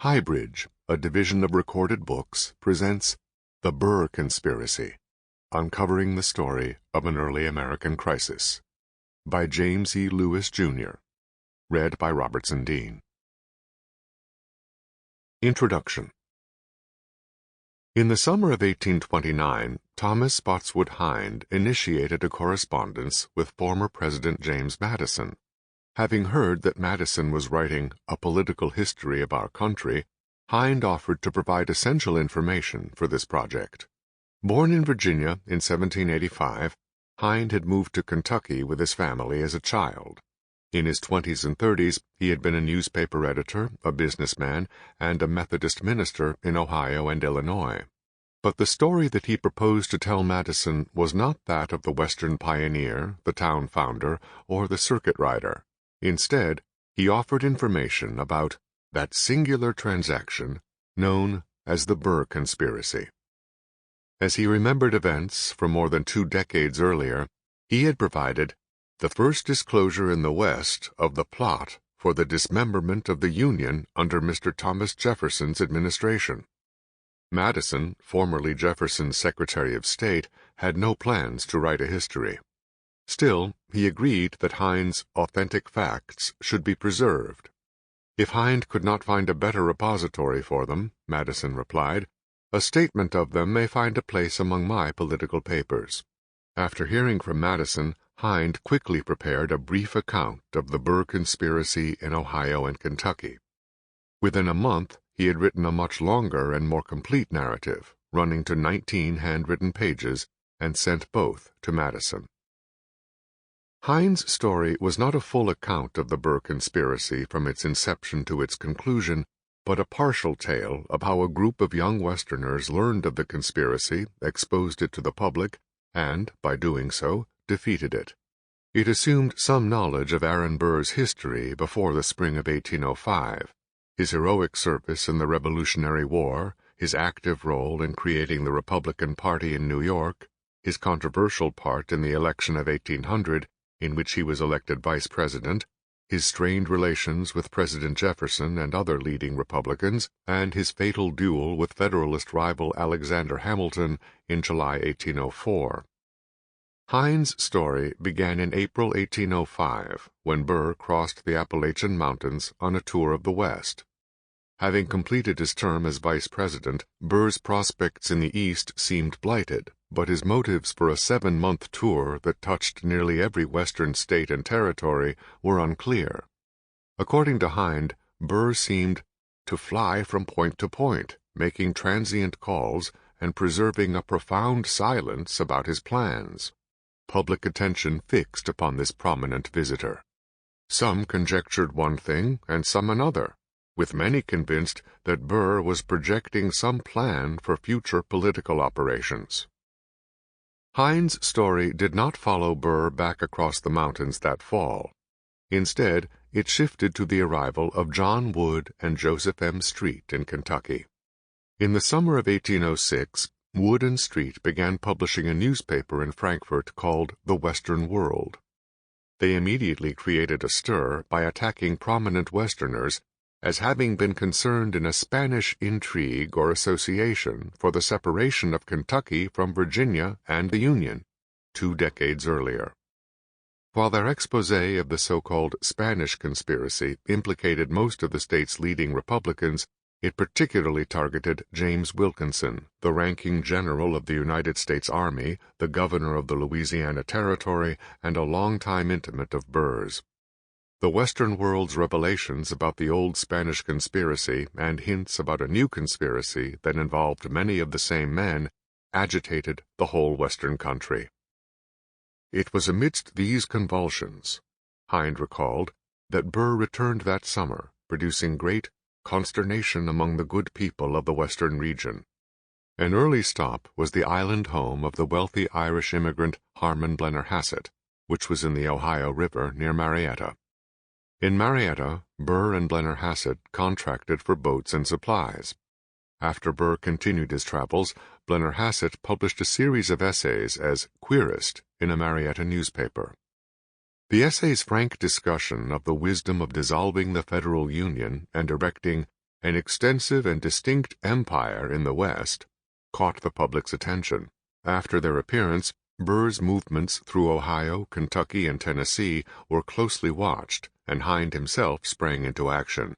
Highbridge, a division of Recorded Books, presents The Burr Conspiracy, Uncovering the Story of an Early American Crisis, by James E. Lewis, Jr., read by Robertson Dean. Introduction. In the summer of 1829, Thomas Spotswood Hind initiated a correspondence with former President James Madison. Having heard that Madison was writing A Political History of Our Country, Hind offered to provide essential information for this project. Born in Virginia in 1785, Hind had moved to Kentucky with his family as a child. In his 20s and 30s, he had been a newspaper editor, a businessman, and a Methodist minister in Ohio and Illinois. But the story that he proposed to tell Madison was not that of the Western pioneer, the town founder, or the circuit rider. Instead, he offered information about that singular transaction known as the Burr Conspiracy. As he remembered events from more than 2 decades earlier, he had provided the first disclosure in the West of the plot for the dismemberment of the Union under Mr. Thomas Jefferson's administration. Madison, formerly Jefferson's Secretary of State, had no plans to write a history. Still, he agreed that Hind's authentic facts should be preserved. If Hind could not find a better repository for them, Madison replied, a statement of them may find a place among my political papers. After hearing from Madison, Hind quickly prepared a brief account of the Burr Conspiracy in Ohio and Kentucky. Within a month, he had written a much longer and more complete narrative, running to 19 handwritten pages, and sent both to Madison. Hind's story was not a full account of the Burr Conspiracy from its inception to its conclusion, but a partial tale of how a group of young Westerners learned of the conspiracy, exposed it to the public, and, by doing so, defeated it. It assumed some knowledge of Aaron Burr's history before the spring of 1805, his heroic service in the Revolutionary War, his active role in creating the Republican Party in New York, his controversial part in the election of 1800, in which he was elected vice president, his strained relations with President Jefferson and other leading Republicans, and his fatal duel with Federalist rival Alexander Hamilton in July 1804. Hind's story began in April 1805, when Burr crossed the Appalachian Mountains on a tour of the West. Having completed his term as vice president, Burr's prospects in the East seemed blighted, but his motives for a 7-month tour that touched nearly every Western state and territory were unclear. According to Hind, Burr seemed to fly from point to point, making transient calls and preserving a profound silence about his plans. Public attention fixed upon this prominent visitor. Some conjectured one thing and some another, with many convinced that Burr was projecting some plan for future political operations. Hind's story did not follow Burr back across the mountains that fall. Instead, it shifted to the arrival of John Wood and Joseph M. Street in Kentucky. In the summer of 1806, Wood and Street began publishing a newspaper in Frankfort called The Western World. They immediately created a stir by attacking prominent Westerners as having been concerned in a Spanish intrigue or association for the separation of Kentucky from Virginia and the Union, 2 decades earlier. While their exposé of the so-called Spanish conspiracy implicated most of the state's leading Republicans, it particularly targeted James Wilkinson, the ranking general of the United States Army, the governor of the Louisiana Territory, and a longtime intimate of Burr's. The Western world's revelations about the old Spanish conspiracy and hints about a new conspiracy that involved many of the same men agitated the whole Western country. It was amidst these convulsions, Hind recalled, that Burr returned that summer, producing great consternation among the good people of the Western region. An early stop was the island home of the wealthy Irish immigrant Harmon Blennerhassett, which was in the Ohio River near Marietta. In Marietta, Burr and Blennerhassett contracted for boats and supplies. After Burr continued his travels, Blennerhassett published a series of essays as querist in a Marietta newspaper. The essay's frank discussion of the wisdom of dissolving the federal union and erecting an extensive and distinct empire in the West, caught the public's attention. After their appearance, Burr's movements through Ohio, Kentucky, and Tennessee were closely watched, and Hind himself sprang into action.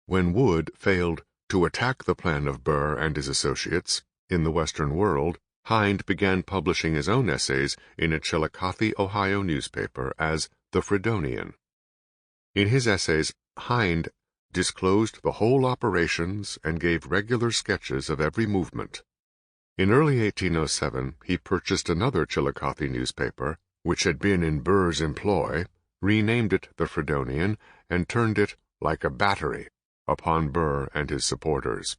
When Wood failed to attack the plan of Burr and his associates in the Western world, Hind began publishing his own essays in a Chillicothe, Ohio newspaper as the Fredonian. In his essays, Hind disclosed the whole operations and gave regular sketches of every movement. In early 1807, he purchased another Chillicothe newspaper, which had been in Burr's employ, renamed it the Fredonian, and turned it, like a battery, upon Burr and his supporters.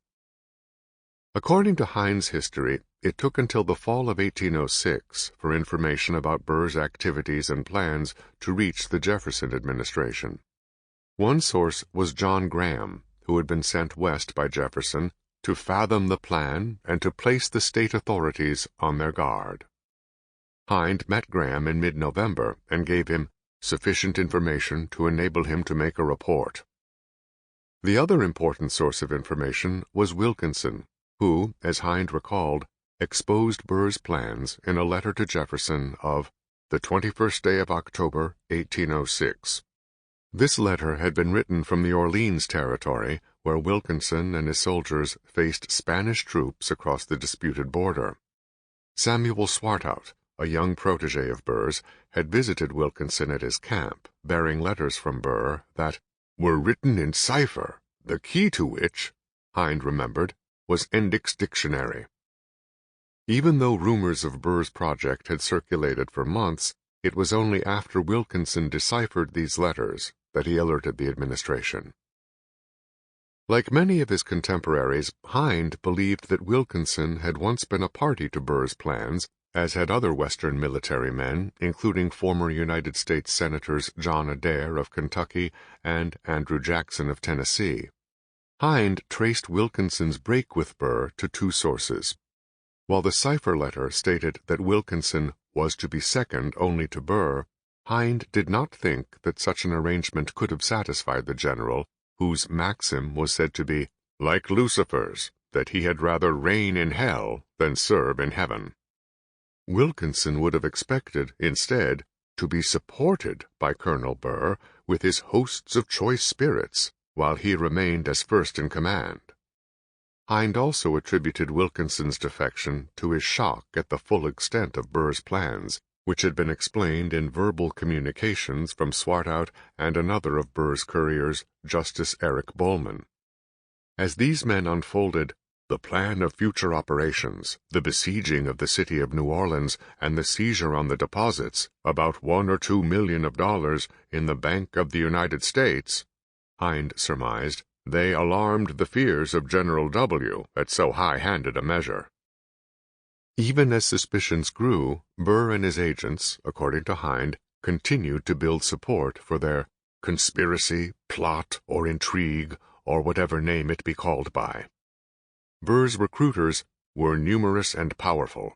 According to Hind's history, it took until the fall of 1806 for information about Burr's activities and plans to reach the Jefferson administration. One source was John Graham, who had been sent west by Jefferson to fathom the plan and to place the state authorities on their guard. Hind met Graham in mid-November and gave him sufficient information to enable him to make a report. The other important source of information was Wilkinson, who, as Hind recalled, exposed Burr's plans in a letter to Jefferson of the 21st day of October, 1806. This letter had been written from the Orleans territory, where Wilkinson and his soldiers faced Spanish troops across the disputed border. Samuel Swartout, a young protege of Burr's, had visited Wilkinson at his camp, bearing letters from Burr that were written in cipher, the key to which, Hind remembered, was Endic's dictionary. Even though rumors of Burr's project had circulated for months, it was only after Wilkinson deciphered these letters that he alerted the administration. Like many of his contemporaries, Hind believed that Wilkinson had once been a party to Burr's plans, as had other Western military men, including former United States Senators John Adair of Kentucky and Andrew Jackson of Tennessee. Hind traced Wilkinson's break with Burr to two sources. While the cipher letter stated that Wilkinson was to be second only to Burr, Hind did not think that such an arrangement could have satisfied the general, whose maxim was said to be, like Lucifer's, that he had rather reign in hell than serve in heaven. Wilkinson would have expected, instead, to be supported by Colonel Burr with his hosts of choice spirits, while he remained as first in command. Hind also attributed Wilkinson's defection to his shock at the full extent of Burr's plans, which had been explained in verbal communications from Swartout and another of Burr's couriers, Justice Eric Bowman. As these men unfolded the plan of future operations, the besieging of the city of New Orleans, and the seizure on the deposits, about $1 or $2 million in the Bank of the United States, Hind surmised, they alarmed the fears of General W. at so high-handed a measure. Even as suspicions grew, Burr and his agents, according to Hind, continued to build support for their conspiracy, plot, or intrigue, or whatever name it be called by. Burr's recruiters were numerous and powerful.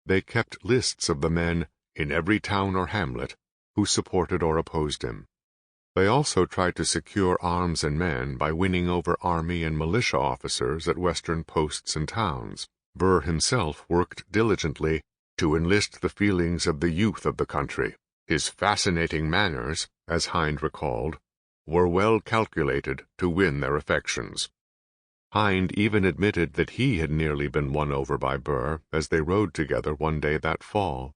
They kept lists of the men in every town or hamlet who supported or opposed him. They also tried to secure arms and men by winning over army and militia officers at western posts and towns. Burr himself worked diligently to enlist the feelings of the youth of the country. His fascinating manners, as Hind recalled, were well calculated to win their affections. Hind even admitted that he had nearly been won over by Burr as they rode together one day that fall.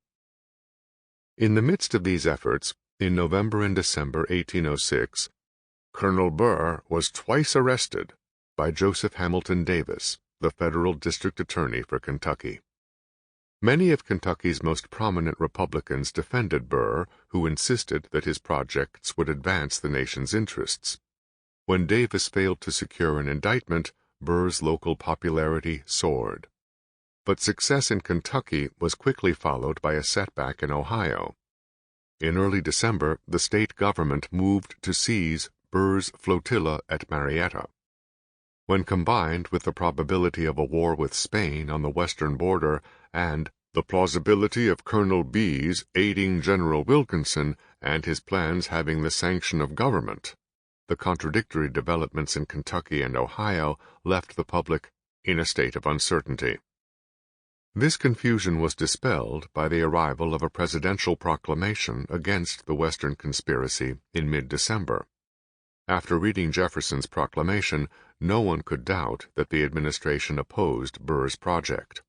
In the midst of these efforts, in November and December 1806, Colonel Burr was twice arrested by Joseph Hamilton Davis, the federal district attorney for Kentucky. Many of Kentucky's most prominent Republicans defended Burr, who insisted that his projects would advance the nation's interests. When Davis failed to secure an indictment, Burr's local popularity soared. But success in Kentucky was quickly followed by a setback in Ohio. In early December, the state government moved to seize Burr's flotilla at Marietta. When combined with the probability of a war with Spain on the western border and the plausibility of Colonel B's aiding General Wilkinson and his plans having the sanction of government, the contradictory developments in Kentucky and Ohio left the public in a state of uncertainty. This confusion was dispelled by the arrival of a presidential proclamation against the Western conspiracy in mid-December. After reading Jefferson's proclamation, no one could doubt that the administration opposed Burr's project.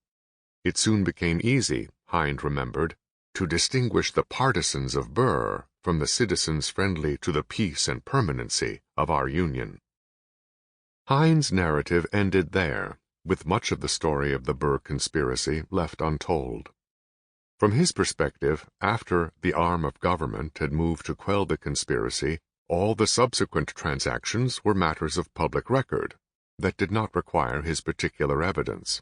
It soon became easy, Hind remembered, to distinguish the partisans of Burr from the citizens friendly to the peace and permanency of our Union. Hind's narrative ended there, with much of the story of the Burr conspiracy left untold. From his perspective, after the arm of government had moved to quell the conspiracy, all the subsequent transactions were matters of public record that did not require his particular evidence.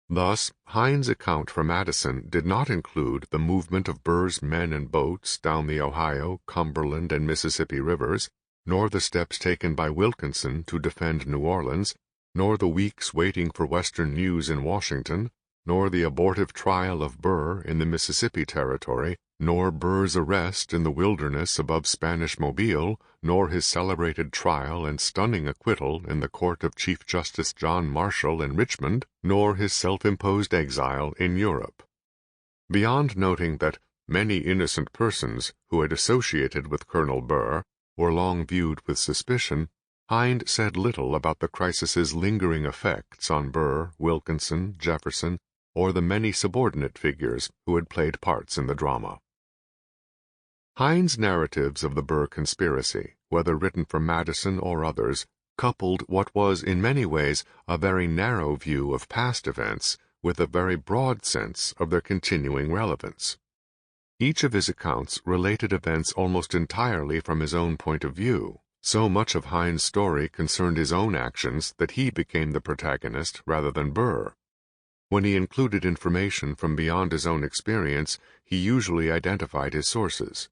Thus, Hind's account for Madison did not include the movement of Burr's men and boats down the Ohio, Cumberland, and Mississippi rivers, nor the steps taken by Wilkinson to defend New Orleans, nor the weeks waiting for Western news in Washington, nor the abortive trial of Burr in the Mississippi Territory, nor Burr's arrest in the wilderness above Spanish Mobile, nor his celebrated trial and stunning acquittal in the court of Chief Justice John Marshall in Richmond, nor his self-imposed exile in Europe. Beyond noting that many innocent persons who had associated with Colonel Burr were long viewed with suspicion, Hind said little about the crisis's lingering effects on Burr, Wilkinson, Jefferson, or the many subordinate figures who had played parts in the drama. Hind's narratives of the Burr conspiracy, whether written for Madison or others, coupled what was in many ways a very narrow view of past events with a very broad sense of their continuing relevance. Each of his accounts related events almost entirely from his own point of view. So much of Hind's story concerned his own actions that he became the protagonist rather than Burr. When he included information from beyond his own experience, he usually identified his sources.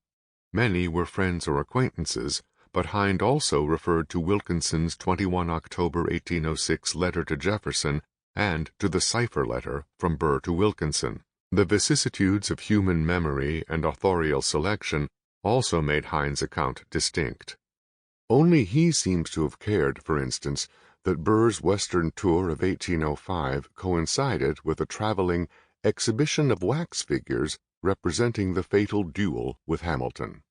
Many were friends or acquaintances, but Hind also referred to Wilkinson's 21 October 1806 letter to Jefferson and to the cipher letter from Burr to Wilkinson. The vicissitudes of human memory and authorial selection also made Hind's account distinct. Only he seems to have cared, for instance, that Burr's Western tour of 1805 coincided with a traveling exhibition of wax figures representing the fatal duel with Hamilton.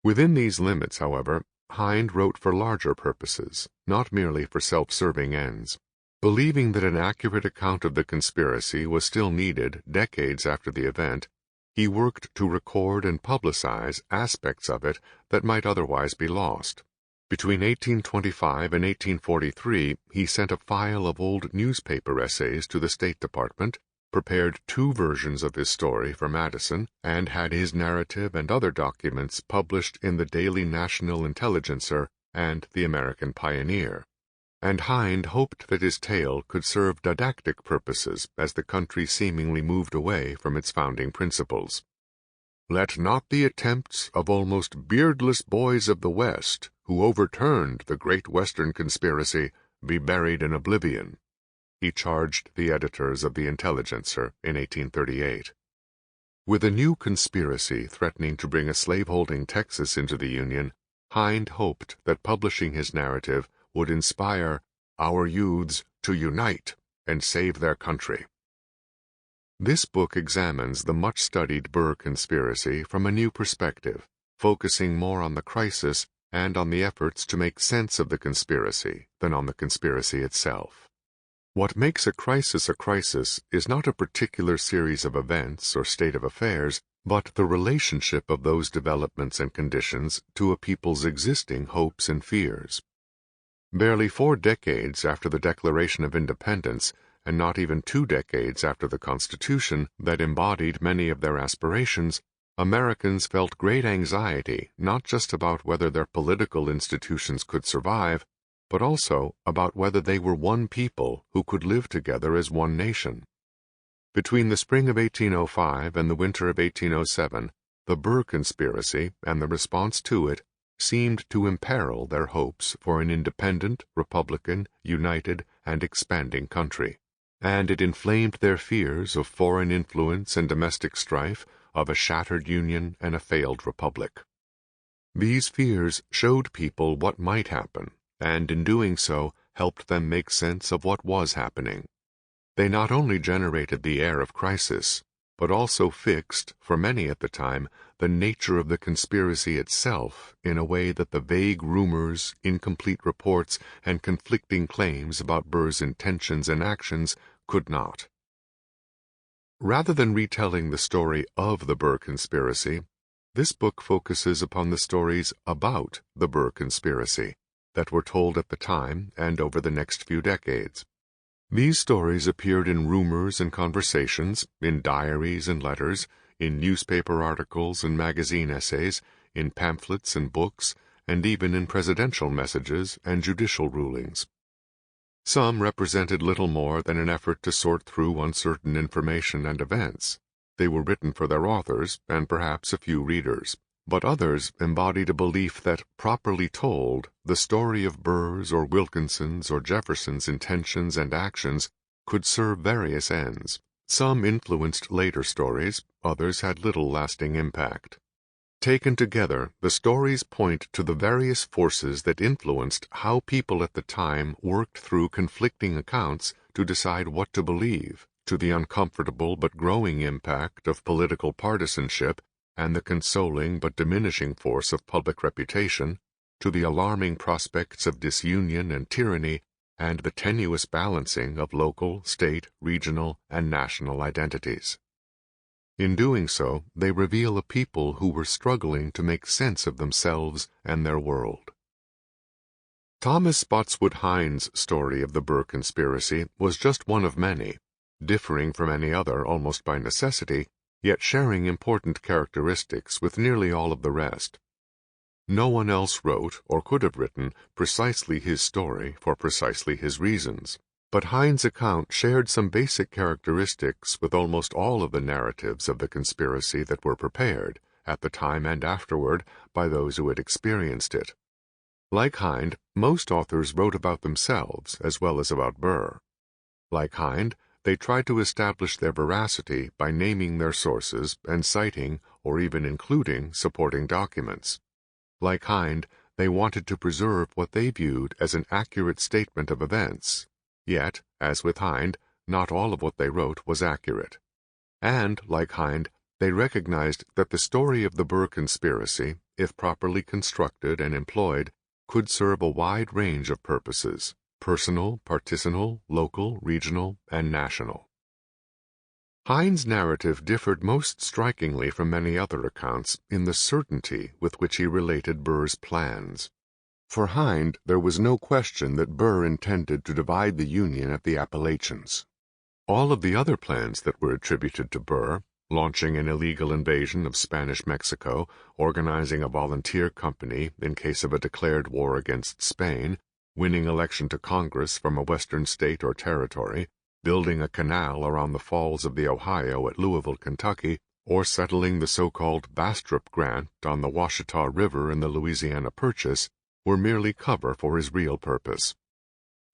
Within these limits, however, Hind wrote for larger purposes, not merely for self-serving ends. Believing that an accurate account of the conspiracy was still needed decades after the event, he worked to record and publicize aspects of it that might otherwise be lost. Between 1825 and 1843, he sent a file of old newspaper essays to the State Department, prepared 2 versions of his story for Madison, and had his narrative and other documents published in the Daily National Intelligencer and the American Pioneer. And Hind hoped that his tale could serve didactic purposes as the country seemingly moved away from its founding principles. Let not the attempts of almost beardless boys of the West, who overturned the great Western conspiracy, be buried in oblivion, he charged the editors of the Intelligencer in 1838. With a new conspiracy threatening to bring a slaveholding Texas into the Union, Hind hoped that publishing his narrative would inspire our youths to unite and save their country. This book examines the much-studied Burr conspiracy from a new perspective, focusing more on the crisis and on the efforts to make sense of the conspiracy than on the conspiracy itself. What makes a crisis is not a particular series of events or state of affairs, but the relationship of those developments and conditions to a people's existing hopes and fears. Barely 4 decades after the Declaration of Independence, and not even 2 decades after the Constitution that embodied many of their aspirations, Americans felt great anxiety not just about whether their political institutions could survive, but also about whether they were one people who could live together as one nation. Between the spring of 1805 and the winter of 1807, the Burr conspiracy and the response to it seemed to imperil their hopes for an independent, republican, united, and expanding country, and it inflamed their fears of foreign influence and domestic strife, of a shattered union and a failed republic. These fears showed people what might happen, and in doing so helped them make sense of what was happening. They not only generated the air of crisis, but also fixed, for many at the time, the nature of the conspiracy itself in a way that the vague rumors, incomplete reports, and conflicting claims about Burr's intentions and actions could not. Rather than retelling the story of the Burr Conspiracy, this book focuses upon the stories about the Burr Conspiracy that were told at the time and over the next few decades. These stories appeared in rumors and conversations, in diaries and letters, in newspaper articles and magazine essays, in pamphlets and books, and even in presidential messages and judicial rulings. Some represented little more than an effort to sort through uncertain information and events. They were written for their authors and perhaps a few readers. But others embodied a belief that, properly told, the story of Burr's or Wilkinson's or Jefferson's intentions and actions could serve various ends. Some influenced later stories, others had little lasting impact. Taken together, the stories point to the various forces that influenced how people at the time worked through conflicting accounts to decide what to believe, to the uncomfortable but growing impact of political partisanship, and the consoling but diminishing force of public reputation, to the alarming prospects of disunion and tyranny, and the tenuous balancing of local, state, regional, and national identities. In doing so, they reveal a people who were struggling to make sense of themselves and their world. Thomas Spotswood Hines' story of the Burr Conspiracy was just one of many, differing from any other almost by necessity, yet sharing important characteristics with nearly all of the rest. No one else wrote, or could have written, precisely his story for precisely his reasons, but Hines' account shared some basic characteristics with almost all of the narratives of the conspiracy that were prepared, at the time and afterward, by those who had experienced it. Like Hines, most authors wrote about themselves as well as about Burr. Like Hines, they tried to establish their veracity by naming their sources and citing, or even including, supporting documents. Like Hines, they wanted to preserve what they viewed as an accurate statement of events. Yet, as with Hines, not all of what they wrote was accurate. And, like Hines, they recognized that the story of the Burr Conspiracy, if properly constructed and employed, could serve a wide range of purposes: personal, partisanal, local, regional, and national. Hines' narrative differed most strikingly from many other accounts in the certainty with which he related Burr's plans. For Hines, there was no question that Burr intended to divide the Union at the Appalachians. All of the other plans that were attributed to Burr, launching an illegal invasion of Spanish Mexico, organizing a volunteer company in case of a declared war against Spain, winning election to Congress from a western state or territory, building a canal around the falls of the Ohio at Louisville, Kentucky, or settling the so-called Bastrop Grant on the Washita River in the Louisiana Purchase, were merely cover for his real purpose.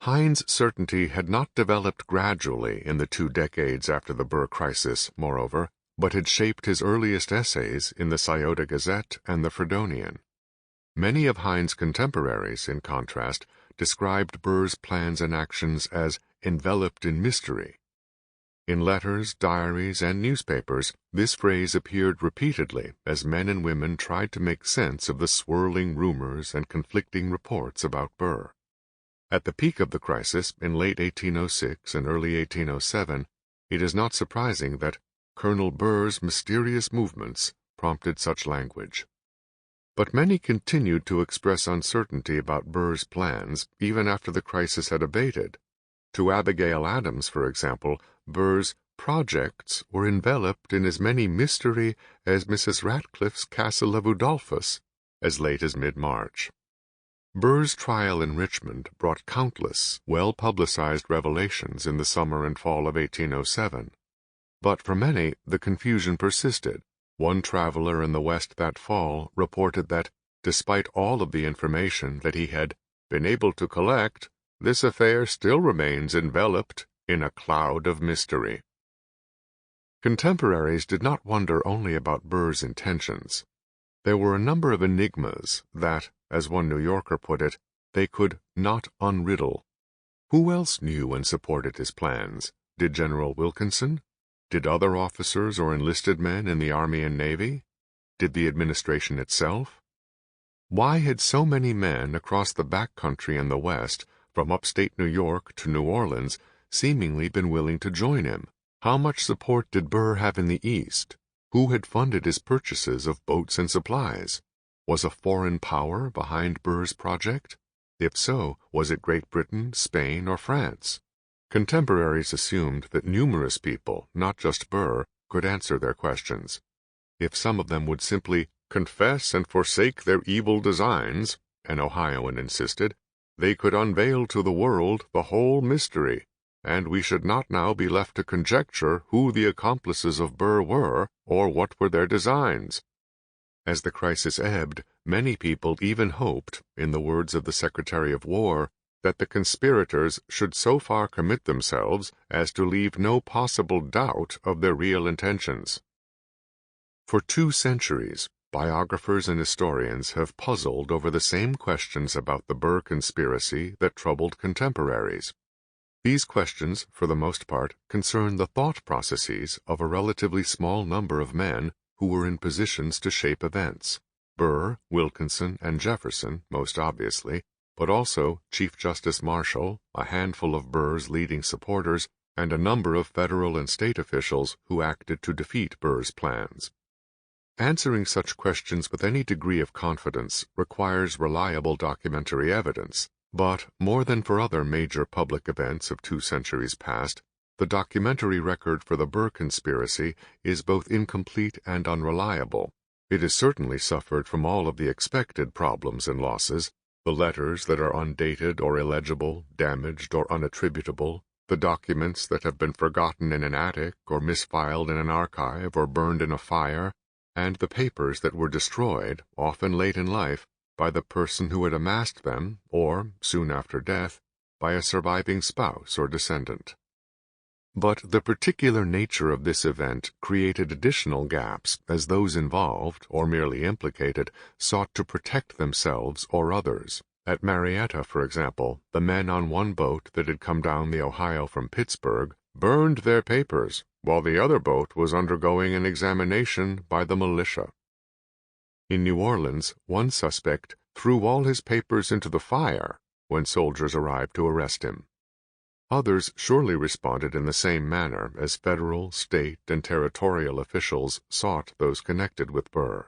Hines' certainty had not developed gradually in the 2 decades after the Burr crisis, moreover, but had shaped his earliest essays in the Scioto Gazette and the Fredonian. Many of Hines' contemporaries, in contrast, described Burr's plans and actions as enveloped in mystery. In letters, diaries, and newspapers, this phrase appeared repeatedly as men and women tried to make sense of the swirling rumors and conflicting reports about Burr. At the peak of the crisis, in late 1806 and early 1807, it is not surprising that Colonel Burr's mysterious movements prompted such language. But many continued to express uncertainty about Burr's plans even after the crisis had abated. To Abigail Adams, for example, Burr's projects were enveloped in as many mystery as Mrs. Radcliffe's Castle of Udolphus, as late as mid-March. Burr's trial in Richmond brought countless, well-publicized revelations in the summer and fall of 1807. But for many, the confusion persisted. One traveler in the West that fall reported that, despite all of the information that he had been able to collect, this affair still remains enveloped in a cloud of mystery. Contemporaries did not wonder only about Burr's intentions. There were a number of enigmas that, as one New Yorker put it, they could not unriddle. Who else knew and supported his plans? Did General Wilkinson? Did other officers or enlisted men in the Army and Navy? Did the administration itself? Why had so many men across the back country and the West, from upstate New York to New Orleans, seemingly been willing to join him? How much support did Burr have in the East? Who had funded his purchases of boats and supplies? Was a foreign power behind Burr's project? If so, was it Great Britain, Spain, or France? Contemporaries assumed that numerous people, not just Burr, could answer their questions. If some of them would simply confess and forsake their evil designs, an Ohioan insisted, they could unveil to the world the whole mystery, and we should not now be left to conjecture who the accomplices of Burr were, or what were their designs. As the crisis ebbed, many people even hoped, in the words of the Secretary of War, that the conspirators should so far commit themselves as to leave no possible doubt of their real intentions. For 2 centuries, biographers and historians have puzzled over the same questions about the Burr Conspiracy that troubled contemporaries. These questions, for the most part, concern the thought processes of a relatively small number of men who were in positions to shape events. Burr, Wilkinson, and Jefferson, most obviously, but also Chief Justice Marshall, a handful of Burr's leading supporters, and a number of federal and state officials who acted to defeat Burr's plans. Answering such questions with any degree of confidence requires reliable documentary evidence, but, more than for other major public events of 2 centuries past, the documentary record for the Burr Conspiracy is both incomplete and unreliable. It has certainly suffered from all of the expected problems and losses: the letters that are undated or illegible, damaged or unattributable, the documents that have been forgotten in an attic or misfiled in an archive or burned in a fire, and the papers that were destroyed, often late in life, by the person who had amassed them, or, soon after death, by a surviving spouse or descendant. But the particular nature of this event created additional gaps as those involved, or merely implicated, sought to protect themselves or others. At Marietta, for example, the men on one boat that had come down the Ohio from Pittsburgh burned their papers, while the other boat was undergoing an examination by the militia. In New Orleans, one suspect threw all his papers into the fire when soldiers arrived to arrest him. Others surely responded in the same manner as federal, state, and territorial officials sought those connected with Burr.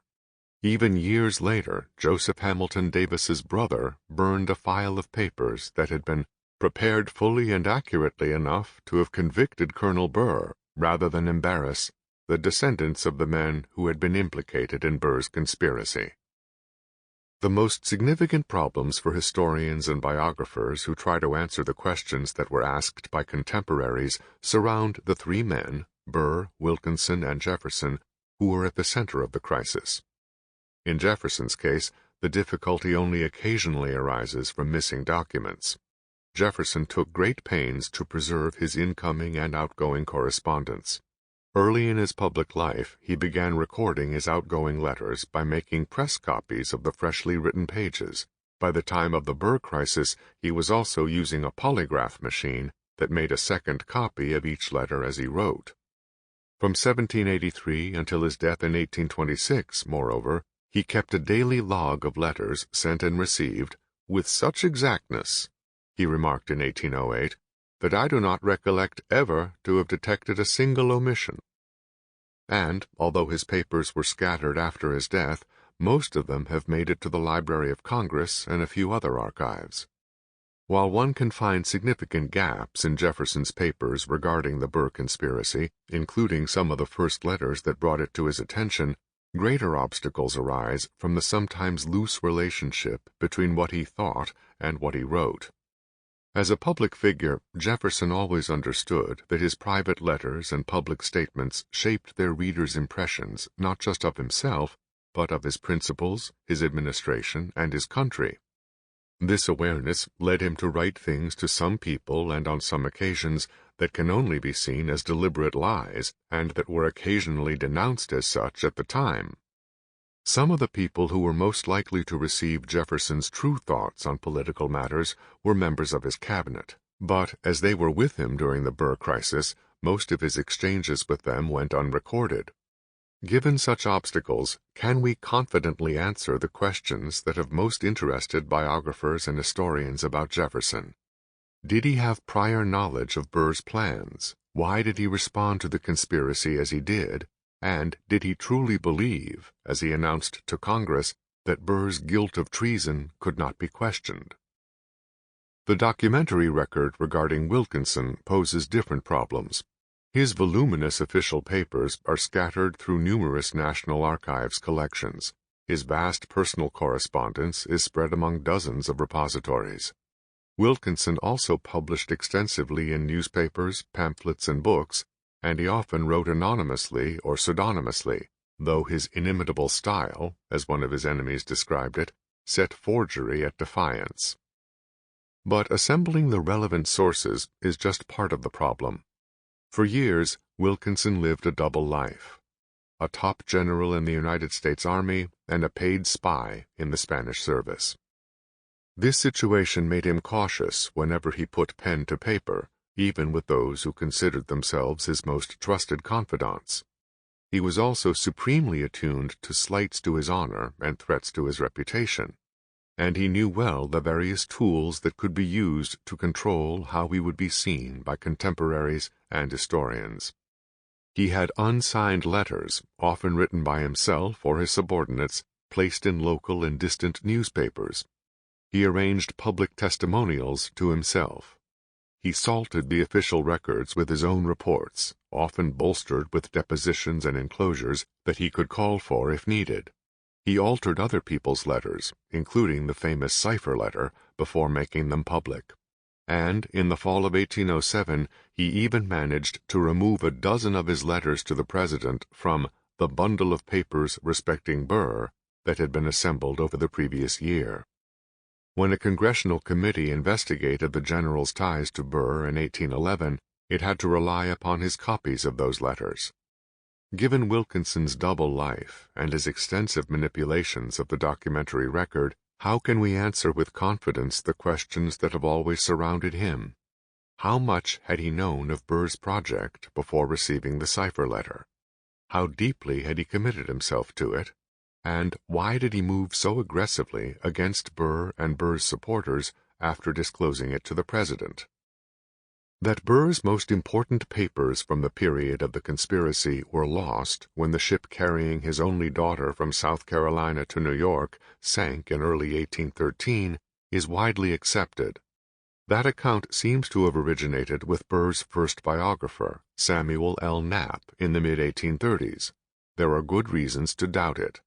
Even years later, Joseph Hamilton Davis's brother burned a file of papers that had been prepared fully and accurately enough to have convicted Colonel Burr, rather than embarrass the descendants of the men who had been implicated in Burr's conspiracy. The most significant problems for historians and biographers who try to answer the questions that were asked by contemporaries surround the 3 men, Burr, Wilkinson, and Jefferson, who were at the center of the crisis. In Jefferson's case, the difficulty only occasionally arises from missing documents. Jefferson took great pains to preserve his incoming and outgoing correspondence. Early in his public life, he began recording his outgoing letters by making press copies of the freshly written pages. By the time of the Burr crisis, he was also using a polygraph machine that made a second copy of each letter as he wrote. From 1783 until his death in 1826, moreover, he kept a daily log of letters sent and received with such exactness, he remarked in 1808, that I do not recollect ever to have detected a single omission. And, although his papers were scattered after his death, most of them have made it to the Library of Congress and a few other archives. While one can find significant gaps in Jefferson's papers regarding the Burr Conspiracy, including some of the first letters that brought it to his attention, greater obstacles arise from the sometimes loose relationship between what he thought and what he wrote. As a public figure, Jefferson always understood that his private letters and public statements shaped their readers' impressions not just of himself, but of his principles, his administration, and his country. This awareness led him to write things to some people and on some occasions that can only be seen as deliberate lies, and that were occasionally denounced as such at the time. Some of the people who were most likely to receive Jefferson's true thoughts on political matters were members of his cabinet, but as they were with him during the Burr crisis, most of his exchanges with them went unrecorded. Given such obstacles, can we confidently answer the questions that have most interested biographers and historians about Jefferson? Did he have prior knowledge of Burr's plans? Why did he respond to the conspiracy as he did? And did he truly believe, as he announced to Congress, that Burr's guilt of treason could not be questioned? The documentary record regarding Wilkinson poses different problems. His voluminous official papers are scattered through numerous National Archives collections. His vast personal correspondence is spread among dozens of repositories. Wilkinson also published extensively in newspapers, pamphlets, and books, and he often wrote anonymously or pseudonymously, though his inimitable style, as one of his enemies described it, set forgery at defiance. But assembling the relevant sources is just part of the problem. For years, Wilkinson lived a double life: a top general in the United States Army and a paid spy in the Spanish service. This situation made him cautious whenever he put pen to paper, even with those who considered themselves his most trusted confidants. He was also supremely attuned to slights to his honor and threats to his reputation, and he knew well the various tools that could be used to control how he would be seen by contemporaries and historians. He had unsigned letters, often written by himself or his subordinates, placed in local and distant newspapers. He arranged public testimonials to himself. He salted the official records with his own reports, often bolstered with depositions and enclosures that he could call for if needed. He altered other people's letters, including the famous cipher letter, before making them public. And in the fall of 1807, he even managed to remove a dozen of his letters to the president from the bundle of papers respecting Burr that had been assembled over the previous year. When a congressional committee investigated the general's ties to Burr in 1811, it had to rely upon his copies of those letters. Given Wilkinson's double life and his extensive manipulations of the documentary record, how can we answer with confidence the questions that have always surrounded him? How much had he known of Burr's project before receiving the cipher letter? How deeply had he committed himself to it? And why did he move so aggressively against Burr and Burr's supporters after disclosing it to the president? That Burr's most important papers from the period of the conspiracy were lost when the ship carrying his only daughter from South Carolina to New York sank in early 1813 is widely accepted. That account seems to have originated with Burr's first biographer, Samuel L. Knapp, in the mid-1830s. There are good reasons to doubt it.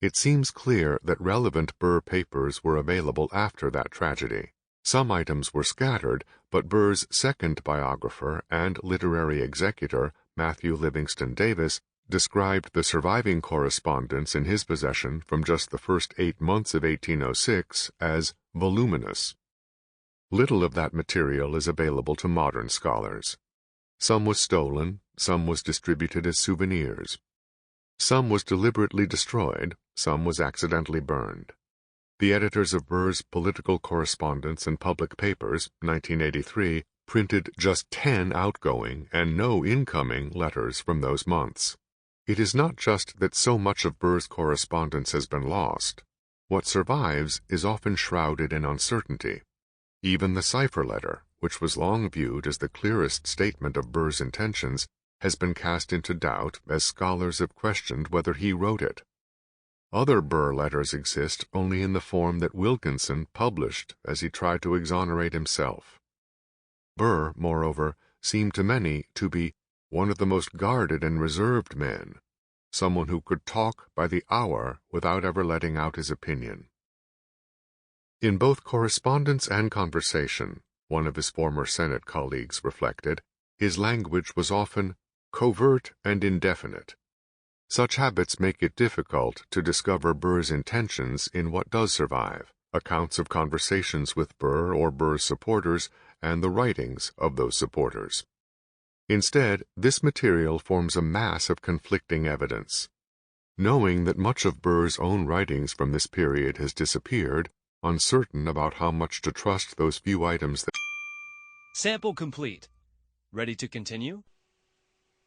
It seems clear that relevant Burr papers were available after that tragedy. Some items were scattered, but Burr's second biographer and literary executor, Matthew Livingston Davis, described the surviving correspondence in his possession from just the first 8 months of 1806 as voluminous. Little of that material is available to modern scholars. Some was stolen, some was distributed as souvenirs. Some was deliberately destroyed, some was accidentally burned. The editors of Burr's Political Correspondence and Public Papers, 1983, printed just 10 outgoing and no incoming letters from those months. It is not just that so much of Burr's correspondence has been lost. What survives is often shrouded in uncertainty. Even the cipher letter, which was long viewed as the clearest statement of Burr's intentions, has been cast into doubt as scholars have questioned whether he wrote it. Other Burr letters exist only in the form that Wilkinson published as he tried to exonerate himself. Burr, moreover, seemed to many to be one of the most guarded and reserved men, someone who could talk by the hour without ever letting out his opinion. In both correspondence and conversation, one of his former Senate colleagues reflected, his language was often covert and indefinite. Such habits make it difficult to discover Burr's intentions in what does survive, accounts of conversations with Burr or Burr's supporters, and the writings of those supporters. Instead, this material forms a mass of conflicting evidence. Knowing that much of Burr's own writings from this period has disappeared, uncertain about how much to trust those few items that... Sample complete. Ready to continue?